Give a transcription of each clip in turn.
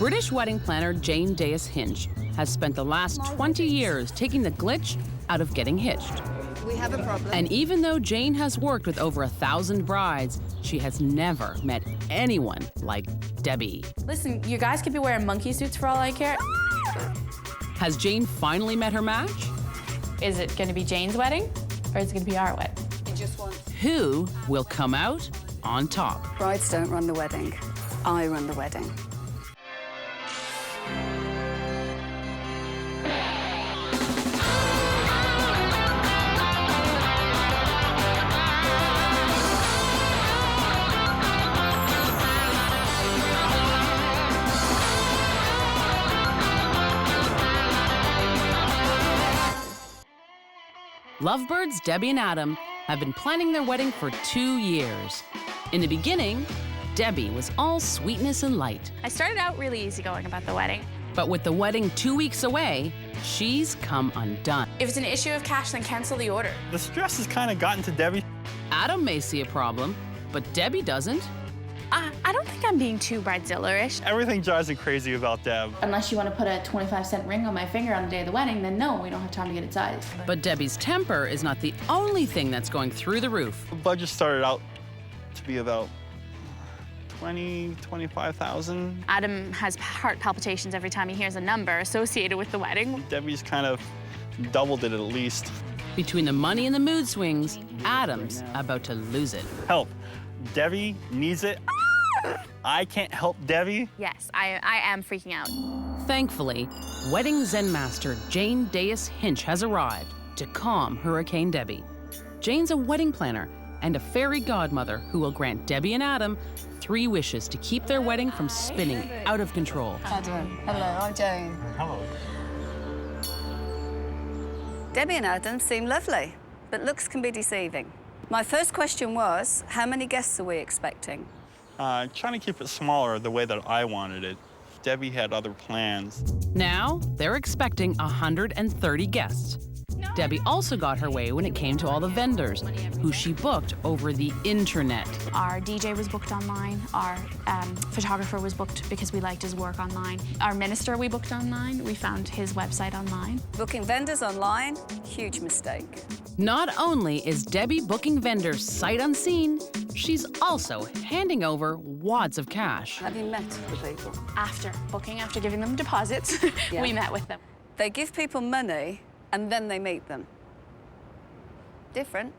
British wedding planner Jane Dayus-Hinch has spent the last 20 years taking the glitch out of getting hitched. We have a problem. And even though Jane has worked with over 1,000 brides, she has never met anyone like Debbie. Listen, you guys could be wearing monkey suits for all I care. Has Jane finally met her match? Is it going to be Jane's wedding, or is it going to be our wedding? You just want... Who will come out on top? Brides don't run the wedding. I run the wedding. Lovebirds Debbie and Adam have been planning their wedding for 2 years. In the beginning, Debbie was all sweetness and light. I started out really easygoing about the wedding. But with the wedding 2 weeks away, she's come undone. If it's an issue of cash, then cancel the order. The stress has kind of gotten to Debbie. Adam may see a problem, but Debbie doesn't. I don't think I'm being too Bridezilla-ish. Everything drives me crazy about Deb. Unless you want to put a 25-cent ring on my finger on the day of the wedding, then no, we don't have time to get it sized. But Debbie's temper is not the only thing that's going through the roof. The budget started out to be about $25,000. Adam has heart palpitations every time he hears a number associated with the wedding. Debbie's kind of doubled it at least. Between the money and the mood swings, Adam's about to lose it. Help. Debbie needs it. I can't help Debbie. Yes, I am freaking out. Thankfully, wedding Zen master Jane Dayus-Hinch has arrived to calm Hurricane Debbie. Jane's a wedding planner and a fairy godmother who will grant Debbie and Adam 3 wishes to keep their wedding from spinning out of control. Adam. Hello, I'm Jane. Hello. Debbie and Adam seem lovely, but looks can be deceiving. My first question was, how many guests are we expecting? Trying to keep it smaller the way that I wanted it. Debbie had other plans. Now, they're expecting 130 guests. Debbie also got her way when it came to all the vendors, who she booked over the internet. Our DJ was booked online. Our photographer was booked because we liked his work online. Our minister we booked online. We found his website online. Booking vendors online, huge mistake. Not only is Debbie booking vendors sight unseen, she's also handing over wads of cash. Have you met the people? After booking, after giving them deposits, Yeah. we met with them. They give people money and then they meet them. Different.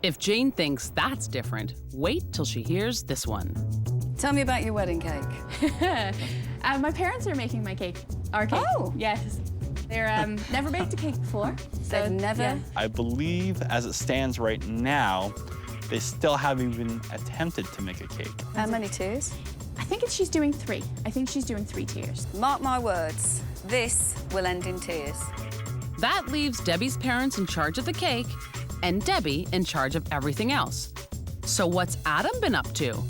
If Jane thinks that's different, wait till she hears this one. Tell me about your wedding cake. My parents are making my cake. Our cake. Oh. Yes. They're never baked a cake before. So They've never... yeah. I believe, as it stands right now, they still haven't even attempted to make a cake. How many tiers? I think she's doing 3. I think she's doing 3 tiers. Mark my words, this will end in tears. That leaves Debbie's parents in charge of the cake and Debbie in charge of everything else. So what's Adam been up to?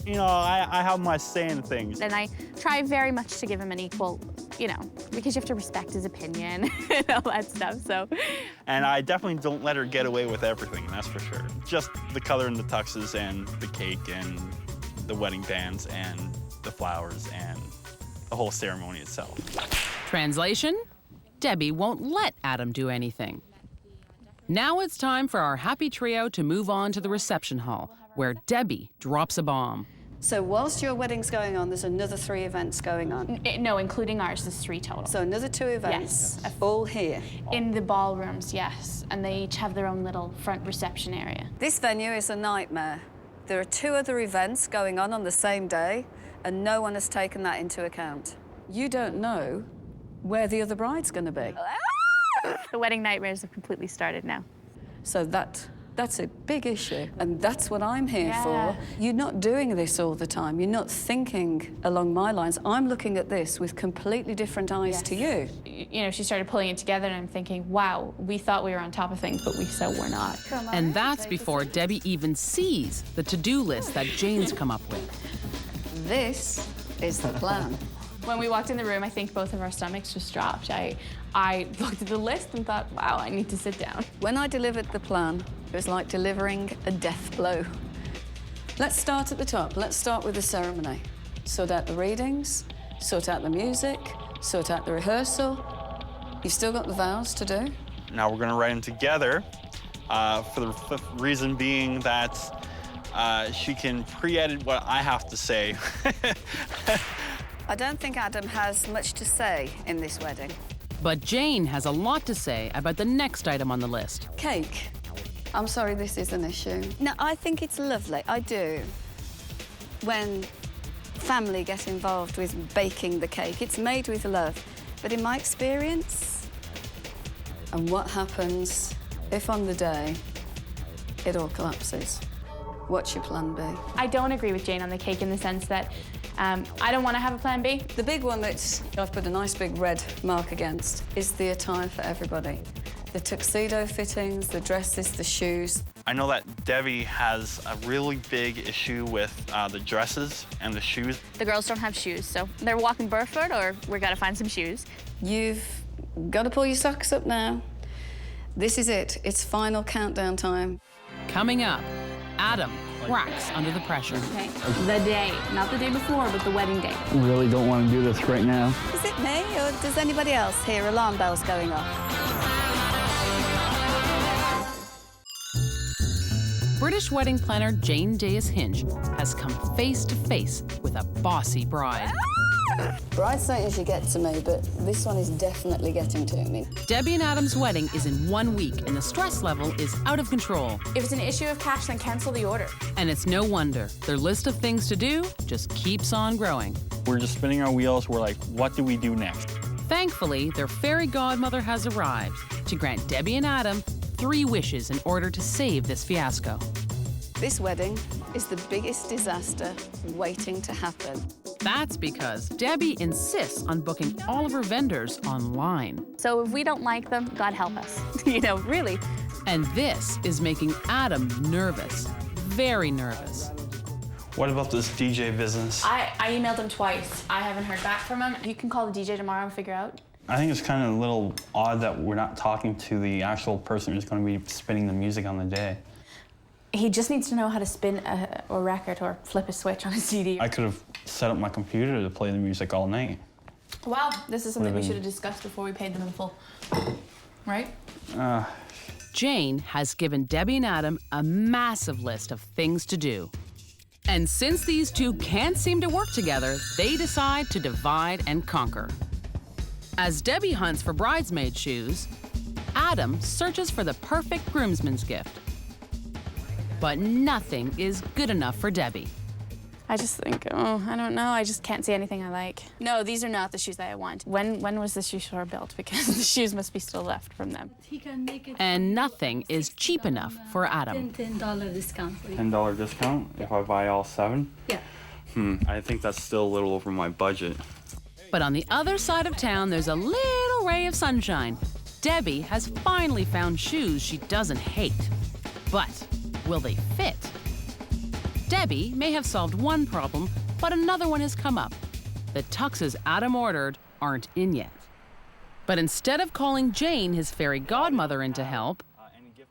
You know, I have my say in things. And I try very much to give him an equal, you know, because you have to respect his opinion and all that stuff, so. And I definitely don't let her get away with everything, that's for sure. Just the color in the tuxes and the cake and the wedding bands and the flowers and the whole ceremony itself. Translation? Debbie won't let Adam do anything. Now it's time for our happy trio to move on to the reception hall, where Debbie drops a bomb. So whilst your wedding's going on, there's another 3 events going on. No, including ours, there's 3 total. So another 2 events, Yes. all here. In the ballrooms, yes, and they each have their own little front reception area. This venue is a nightmare. There are 2 other events going on the same day, and no one has taken that into account. You don't know where the other bride's going to be. The wedding nightmares have completely started now. So that's a big issue, and that's what I'm here Yeah. for. You're not doing this all the time. You're not thinking along my lines. I'm looking at this with completely different eyes to you. You know, she started pulling it together, and I'm thinking, wow, we thought we were on top of things, but we're not. And that's before Debbie even sees the to-do list that Jane's come up with. This is the plan. When we walked in the room, I think both of our stomachs just dropped. I looked at the list and thought, wow, I need to sit down. When I delivered the plan, it was like delivering a death blow. Let's start at the top. Let's start with the ceremony. Sort out the readings, sort out the music, sort out the rehearsal. You've still got the vows to do. Now we're gonna write them together for the reason being that she can pre-edit what I have to say. I don't think Adam has much to say in this wedding. But Jane has a lot to say about the next item on the list. Cake. I'm sorry this is an issue. No, I think it's lovely, I do. When family get involved with baking the cake, it's made with love. But in my experience, and what happens if on the day it all collapses? What's your plan B? I don't agree with Jane on the cake in the sense that I don't want to have a plan B. The big one that I've put a nice big red mark against is the attire for everybody. The tuxedo fittings, the dresses, the shoes. I know that Debbie has a really big issue with the dresses and the shoes. The girls don't have shoes, so they're walking barefoot or we gotta find some shoes. You've got to pull your socks up now. This is it. It's final countdown time. Coming up, Adam cracks under the pressure. Okay, the day, not the day before, but the wedding day. I really don't want to do this right now. Is it me, or does anybody else hear alarm bells going off? British wedding planner Jane Dayus-Hinch has come face to face with a bossy bride. Brides don't usually get to me, but this one is definitely getting to me. Debbie and Adam's wedding is in 1 week, and the stress level is out of control. If it's an issue of cash, then cancel the order. And it's no wonder. Their list of things to do just keeps on growing. We're just spinning our wheels. We're like, what do we do next? Thankfully, their fairy godmother has arrived to grant Debbie and Adam 3 wishes in order to save this fiasco. This wedding is the biggest disaster waiting to happen. That's because Debbie insists on booking all of her vendors online. So if we don't like them, God help us. You know, really. And this is making Adam nervous, very nervous. What about this DJ business? I emailed him twice. I haven't heard back from him. You can call the DJ tomorrow and figure out. I think it's kind of a little odd that we're not talking to the actual person who's going to be spinning the music on the day. He just needs to know how to spin a record or flip a switch on a CD. I could have set up my computer to play the music all night. Wow, this is something we should have discussed before we paid them in full. Right? Jane has given Debbie and Adam a massive list of things to do. And since these two can't seem to work together, they decide to divide and conquer. As Debbie hunts for bridesmaid shoes, Adam searches for the perfect groomsman's gift. But nothing is good enough for Debbie. I just think, I don't know. I just can't see anything I like. No, these are not the shoes that I want. When was the shoe store built? Because the shoes must be still left from them. And nothing is cheap enough for Adam. $10 discount for you. $10 discount if I buy all 7? Yeah. I think that's still a little over my budget. But on the other side of town, there's a little ray of sunshine. Debbie has finally found shoes she doesn't hate. But will they fit? Debbie may have solved one problem, but another one has come up. The tuxes Adam ordered aren't in yet. But instead of calling Jane, his fairy godmother, in to help,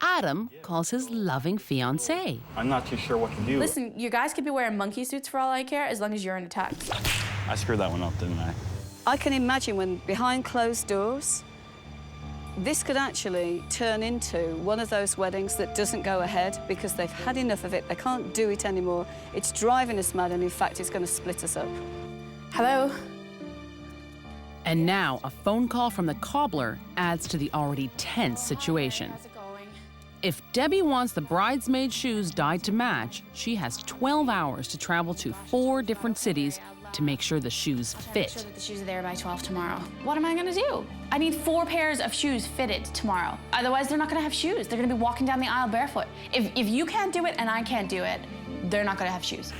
Adam calls his loving fiancée. I'm not too sure what to do. Listen, you guys could be wearing monkey suits for all I care, as long as you're in a tux. I screwed that one up, didn't I? I can imagine when behind closed doors, this could actually turn into one of those weddings that doesn't go ahead because they've had enough of it. They can't do it anymore. It's driving us mad, and in fact, it's going to split us up. Hello? And now a phone call from the cobbler adds to the already tense situation. How's it going? If Debbie wants the bridesmaid shoes dyed to match, she has 12 hours to travel to 4 different cities to make sure the shoes Make fit. sure that the shoes are there by 12 tomorrow. What am I gonna do? I need 4 pairs of shoes fitted tomorrow. Otherwise, they're not gonna have shoes. They're gonna be walking down the aisle barefoot. If you can't do it and I can't do it, they're not gonna have shoes.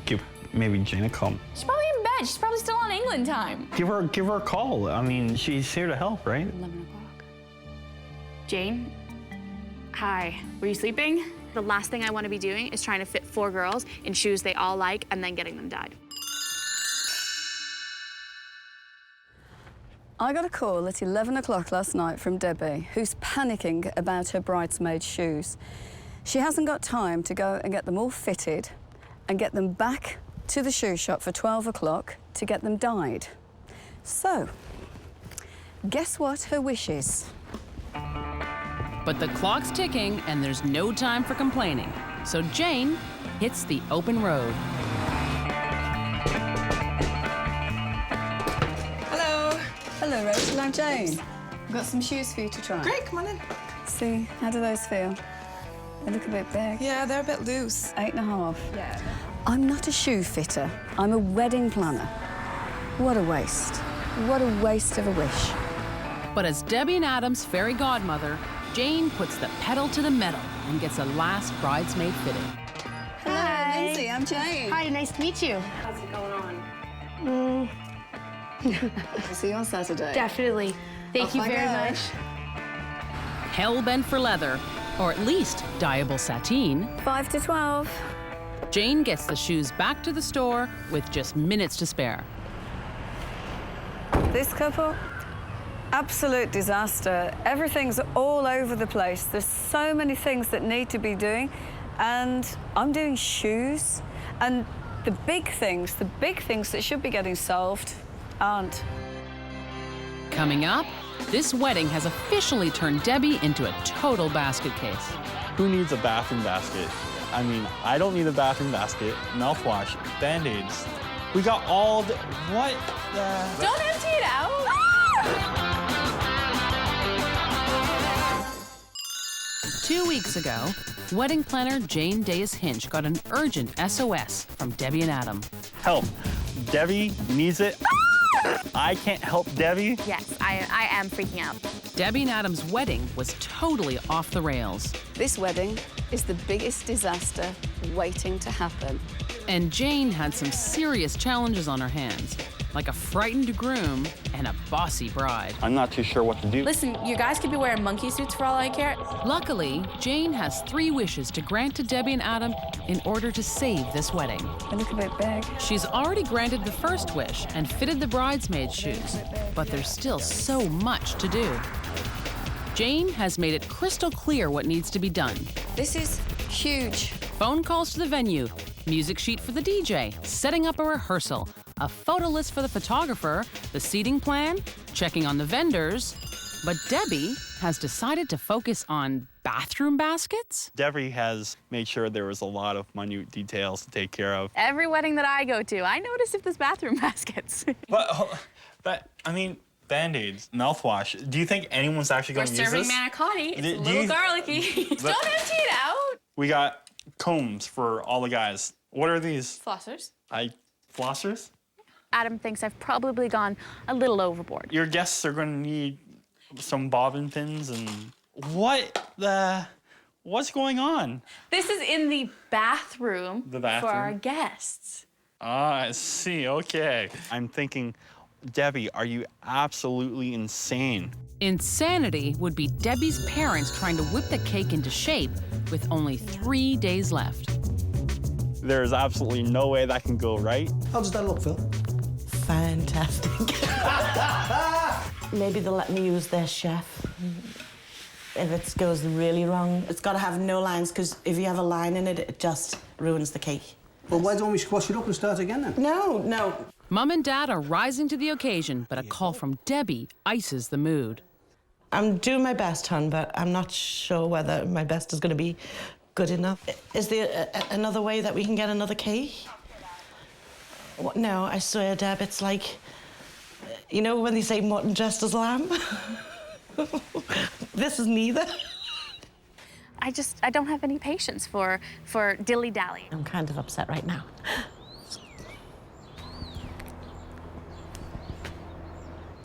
Give maybe Jane a call. She's probably in bed. She's probably still on England time. Give her a call. I mean, she's here to help, right? 11 o'clock. Jane? Hi. Were you sleeping? The last thing I want to be doing is trying to fit 4 girls in shoes they all like and then getting them dyed. I got a call at 11 o'clock last night from Debbie, who's panicking about her bridesmaid shoes. She hasn't got time to go and get them all fitted and get them back to the shoe shop for 12 o'clock to get them dyed. So, guess what her wish is? But the clock's ticking and there's no time for complaining. So Jane hits the open road. Hello. Hello, Rachel. I'm Jane. I've got some shoes for you to try. Great, come on in. See, how do those feel? They look a bit big. Yeah, they're a bit loose. 8.5. Yeah. I'm not a shoe fitter. I'm a wedding planner. What a waste. What a waste of a wish. But as Debbie and Adam's fairy godmother, Jane puts the pedal to the metal and gets a last bridesmaid fitting. Hello, Lindsay. I'm Jane. Hi, nice to meet you. How's it going on? I'll see you on Saturday. Definitely. Thank you very much. Hell-bent for leather, or at least dyeable sateen, 5 to 12. Jane gets the shoes back to the store with just minutes to spare. This couple, absolute disaster. Everything's all over the place. There's so many things that need to be doing, and I'm doing shoes, and the big things that should be getting solved aren't. Coming up, this wedding has officially turned Debbie into a total basket case. Who needs a bathroom basket? I mean, I don't need a bathroom basket, mouthwash, Band-Aids. We got all the, what the? Don't empty it out. 2 weeks ago, wedding planner Jane Dayus-Hinch got an urgent SOS from Debbie and Adam. Help. Debbie needs it. I can't help Debbie. Yes, I am freaking out. Debbie and Adam's wedding was totally off the rails. This wedding is the biggest disaster waiting to happen. And Jane had some serious challenges on her hands, like a frightened groom and a bossy bride. I'm not too sure what to do. Listen, you guys could be wearing monkey suits for all I care. Luckily, Jane has 3 wishes to grant to Debbie and Adam in order to save this wedding. They look a bit big. She's already granted the first wish and fitted the bridesmaid shoes, but there's still so much to do. Jane has made it crystal clear what needs to be done. This is huge. Phone calls to the venue, music sheet for the DJ, setting up a rehearsal, a photo list for the photographer, the seating plan, checking on the vendors. But Debbie has decided to focus on bathroom baskets? Debbie has made sure there was a lot of minute details to take care of. Every wedding that I go to, I notice if there's bathroom baskets. But I mean, Band-Aids, mouthwash. Do you think anyone's actually going to use this? We're serving manicotti. It's Do a little you- garlicky. Don't empty it out. We got combs for all the guys. What are these? Flossers. Flossers? Adam thinks I've probably gone a little overboard. Your guests are going to need some bobbin pins and what's going on? This is in the bathroom, The bathroom? for our guests. Ah, I see, okay. I'm thinking, Debbie, are you absolutely insane? Insanity would be Debbie's parents trying to whip the cake into shape with only 3 days left. There's absolutely no way that can go right. How does that look, Phil? Fantastic. Maybe they'll let me use their chef. If it goes really wrong, it's got to have no lines, because if you have a line in it, it just ruins the cake. Well, why don't we squash it up and start again then? No. Mom and Dad are rising to the occasion, but a call from Debbie ices the mood. I'm doing my best, hon, but I'm not sure whether my best is going to be good enough. Is there another way that we can get another cake? What? No, I swear, Deb, it's like, you know when they say mutton dressed as lamb? This is neither. I don't have any patience for dilly-dally. I'm kind of upset right now.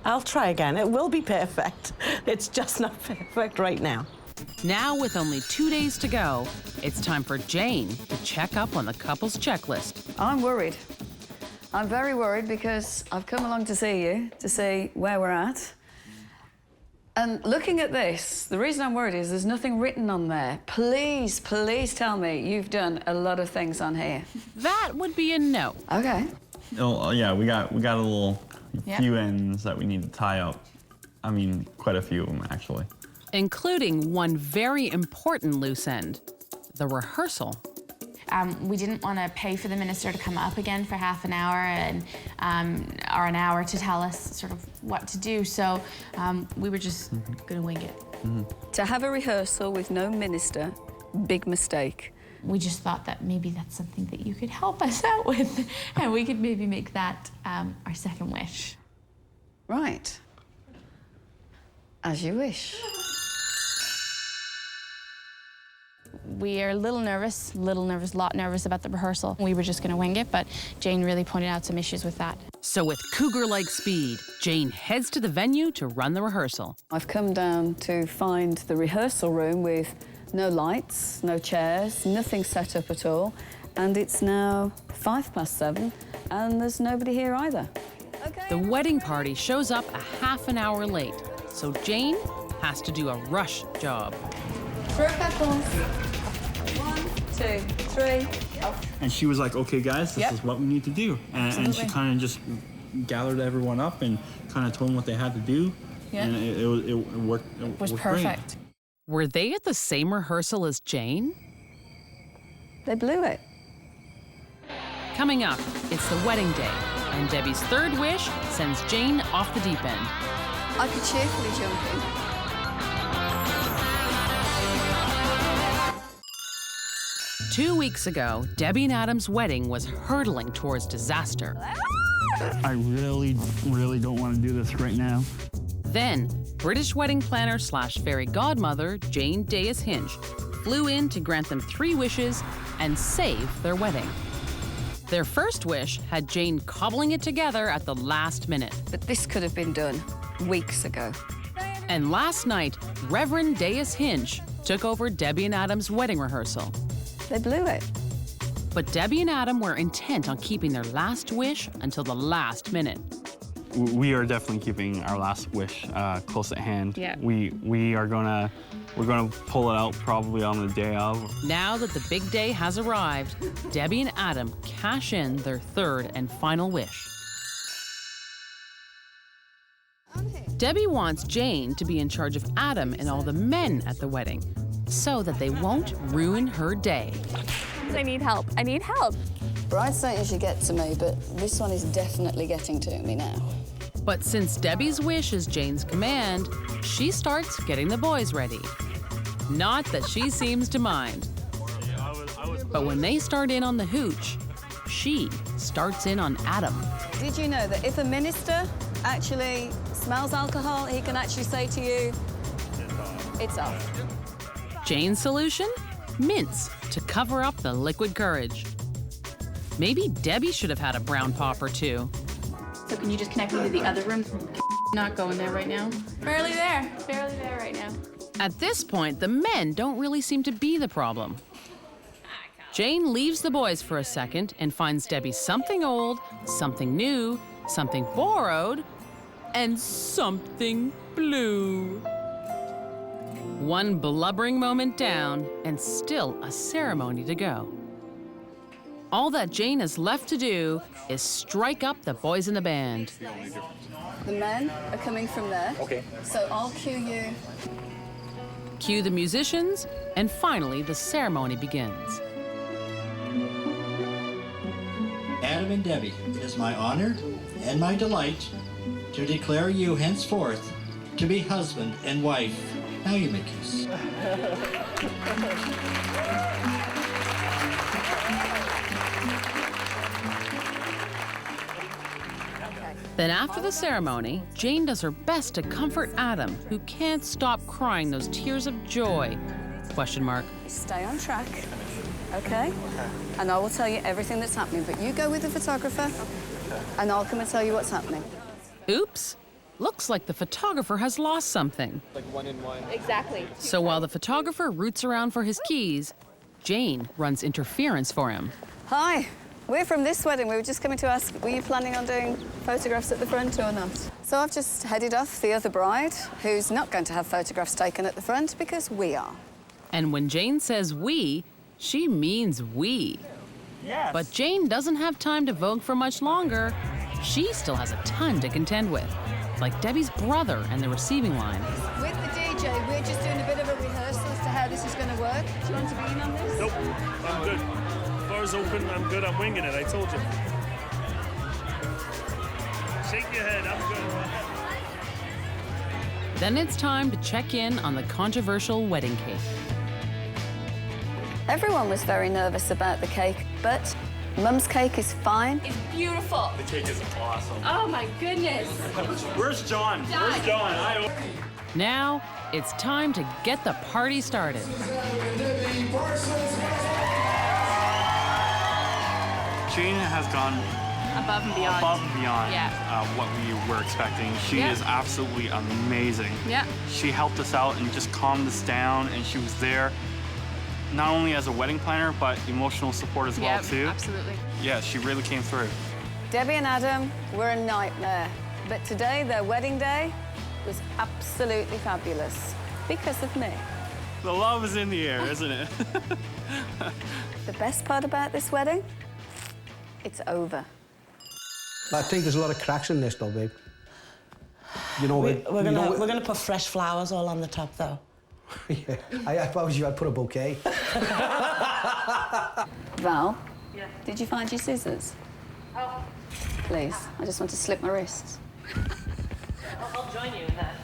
I'll try again. It will be perfect. It's just not perfect right now. Now, with only 2 days to go, it's time for Jane to check up on the couple's checklist. I'm worried. I'm very worried because I've come along to see you, to see where we're at. And looking at this, the reason I'm worried is there's nothing written on there. Please, please tell me you've done a lot of things on here. That would be a no. Okay. Oh, yeah, we got a little few ends that we need to tie up. I mean, quite a few of them, actually. Including one very important loose end, the rehearsal. We didn't want to pay for the minister to come up again for half an hour and or an hour to tell us sort of what to do. So we were just going to wing it. To have a rehearsal with no minister, big mistake. We just thought that maybe that's something that you could help us out with, and we could maybe make that our second wish. Right. As you wish. We are a little nervous, lot nervous about the rehearsal. We were just going to wing it, but Jane really pointed out some issues with that. So with cougar-like speed, Jane heads to the venue to run the rehearsal. I've come down to find the rehearsal room with no lights, no chairs, nothing set up at all. And it's now 7:05, and there's nobody here either. The wedding party shows up a half an hour late, so Jane has to do a rush job. Throw petals. 1, 2, 3. And she was like, okay, guys, this is what we need to do. And she kind of just gathered everyone up and kind of told them what they had to do. Yeah. And it worked. It Was worked perfect. Great. Were they at the same rehearsal as Jane? They blew it. Coming up, it's the wedding day, and Debbie's third wish sends Jane off the deep end. I could cheerfully jump in. Two weeks ago, Debbie and Adam's wedding was hurtling towards disaster. I really, really don't want to do this right now. Then, British wedding planner / fairy godmother Jane Dayus-Hinch flew in to grant them 3 wishes and save their wedding. Their first wish had Jane cobbling it together at the last minute. But this could have been done weeks ago. And last night, Reverend Dayus-Hinch took over Debbie and Adam's wedding rehearsal. They blew it. But Debbie and Adam were intent on keeping their last wish until the last minute. We are definitely keeping our last wish close at hand. Yeah. We're gonna pull it out probably on the day of. Now that the big day has arrived, Debbie and Adam cash in their third and final wish. Debbie wants Jane to be in charge of Adam and all the men at the wedding, so that they won't ruin her day. I need help. I need help. Brides don't usually get to me, but this one is definitely getting to me now. But since Debbie's wish is Jane's command, she starts getting the boys ready. Not that she seems to mind. But when they start in on the hooch, she starts in on Adam. Did you know that if a minister actually smells alcohol, he can actually say to you, it's off. Jane's solution? Mints to cover up the liquid courage. Maybe Debbie should have had a brown pop or two. So can you just connect me to the other room? Not going there right now. Barely there right now. At this point, the men don't really seem to be the problem. Jane leaves the boys for a second and finds Debbie something old, something new, something borrowed, and something blue. One blubbering moment down, and still a ceremony to go. All that Jane has left to do is strike up the boys in the band. The men are coming from there. Okay. So I'll cue you. Cue the musicians, and finally the ceremony begins. Adam and Debbie, it is my honor and my delight to declare you henceforth to be husband and wife. Now you may kiss. Then after the ceremony, Jane does her best to comfort Adam, who can't stop crying those tears of joy. Question mark. Stay on track, okay? And I will tell you everything that's happening, but you go with the photographer, and I'll come and tell you what's happening. Oops. Looks like the photographer has lost something. Like 1 in 1. Exactly. So while the photographer roots around for his keys, Jane runs interference for him. Hi, we're from this wedding. We were just coming to ask, were you planning on doing photographs at the front or not? So I've just headed off the other bride, who's not going to have photographs taken at the front because we are. And when Jane says we, she means we. Yes. But Jane doesn't have time to vogue for much longer. She still has a ton to contend with, like Debbie's brother and the receiving line. With the DJ, we're just doing a bit of a rehearsal as to how this is going to work. Do you want to be in on this? Nope, I'm good. doors open. I'm good. I'm winging it. I told you. Shake your head. I'm good. Then it's time to check in on the controversial wedding cake. Everyone was very nervous about the cake, but Mum's cake is fine. It's beautiful. The cake is awesome. Oh my goodness. Where's John? Where's John? Now it's time to get the party started. Jane has gone Above and beyond. What we were expecting. She Yeah. is absolutely amazing. Yeah. She helped us out and just calmed us down, and she was there not only as a wedding planner, but emotional support as well, too. Absolutely. Yeah, she really came through. Debbie and Adam were a nightmare, but today, their wedding day, was absolutely fabulous because of me. The love is in the air, isn't it? The best part about this wedding? It's over. I think there's a lot of cracks in this, though, babe. You know, We're gonna put fresh flowers all on the top, though. Yeah, if I was you, I'd put a bouquet. Val? Yeah? Did you find your scissors? Oh. Please, I just want to slip my wrists. I'll join you in that.